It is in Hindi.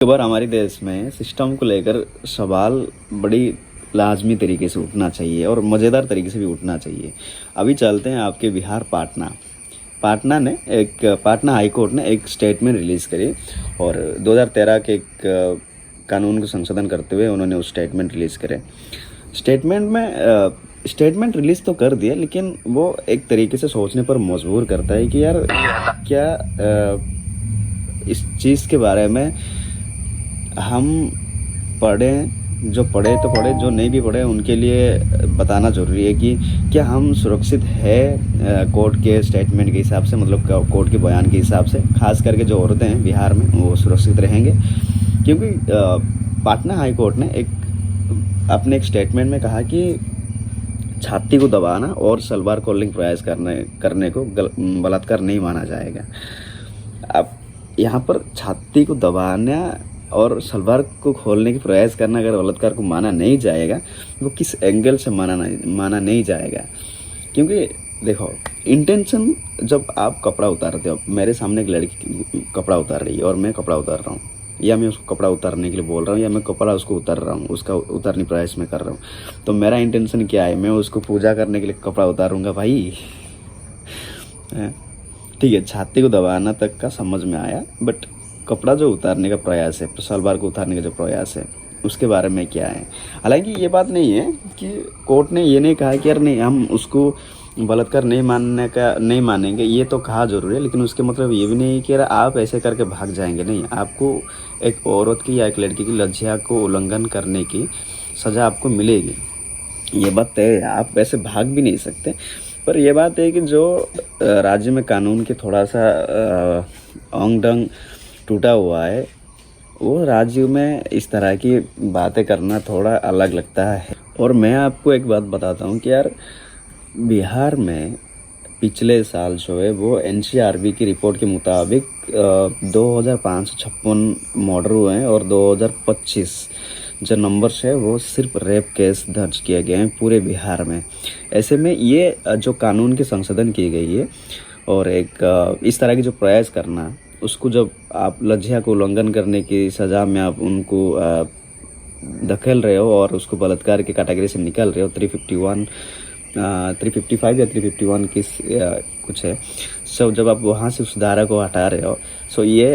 एक बार हमारे देश में सिस्टम को लेकर सवाल बड़ी लाजमी तरीके से उठना चाहिए और मज़ेदार तरीके से भी उठना चाहिए। अभी चलते हैं आपके बिहार पाटना। पाटना हाई कोर्ट ने एक स्टेटमेंट रिलीज़ करी और 2013 के एक कानून को संशोधन करते हुए उन्होंने उस स्टेटमेंट रिलीज़ करे। स्टेटमेंट रिलीज़ तो कर दिया, लेकिन वो एक तरीके से सोचने पर मजबूर करता है कि यार क्या इस चीज़ के बारे में हम पढ़ें, जो पढ़े तो पढ़े, जो नहीं भी पढ़े उनके लिए बताना ज़रूरी है कि क्या हम सुरक्षित है कोर्ट के स्टेटमेंट के हिसाब से, मतलब कोर्ट के बयान के हिसाब से। खास करके जो औरतें हैं बिहार में वो सुरक्षित रहेंगे, क्योंकि पाटना हाई कोर्ट ने अपने एक स्टेटमेंट में कहा कि छाती को दबाना और सलवार खोलने का प्रयास करने को बलात्कार नहीं माना जाएगा। अब यहाँ पर छाती को दबाना और सलवार को खोलने की प्रयास करना अगर बलात्कार को माना नहीं जाएगा, वो किस एंगल से माना नहीं जाएगा? क्योंकि देखो, इंटेंशन, जब आप कपड़ा उतारते हो, मेरे सामने एक लड़की कपड़ा उतार रही है और मैं कपड़ा उतार रहा हूँ, या मैं उसको कपड़ा उतारने के लिए बोल रहा हूँ, या मैं कपड़ा उसको उतार रहा हूँ, उसका उतारने प्रयास में कर रहा हूँ, तो मेरा इंटेंशन क्या है? मैं उसको पूजा करने के लिए कपड़ा उतारूँगा भाई? ठीक है, छाती को दबाना तक का समझ में आया, बट कपड़ा जो उतारने का प्रयास है, सलवार को उतारने का जो प्रयास है, उसके बारे में क्या है? हालांकि ये बात नहीं है कि कोर्ट ने ये नहीं कहा कि यार नहीं, हम उसको बलात्कार नहीं मानेंगे, ये तो कहा जरूर है, लेकिन उसके मतलब ये भी नहीं है कि यार आप ऐसे करके भाग जाएंगे। नहीं, आपको एक औरत की या एक लड़की की लज्जा को उल्लंघन करने की सज़ा आपको मिलेगी, ये बात तय है। आप वैसे भाग भी नहीं सकते। पर यह बात है कि जो राज्य में कानून के थोड़ा सा अंग ढंग टूटा हुआ है, वो राज्य में इस तरह की बातें करना थोड़ा अलग लगता है। और मैं आपको एक बात बताता हूँ कि यार बिहार में पिछले साल जो है वो एनसीआरबी की रिपोर्ट के मुताबिक 2556 मर्डर हुए हैं और 2025 जो नंबर्स है वो सिर्फ रेप केस दर्ज किए गए हैं पूरे बिहार में। ऐसे में ये जो कानून की संशोधन की गई है और एक इस तरह की जो प्रयास करना, उसको जब आप लज्जा को उल्लंघन करने की सज़ा में आप उनको धकेल रहे हो और उसको बलात्कार की कैटेगरी से निकल रहे हो, 355 या 351 किस कुछ है, सो जब आप वहाँ से उस धारा को हटा रहे हो, सो ये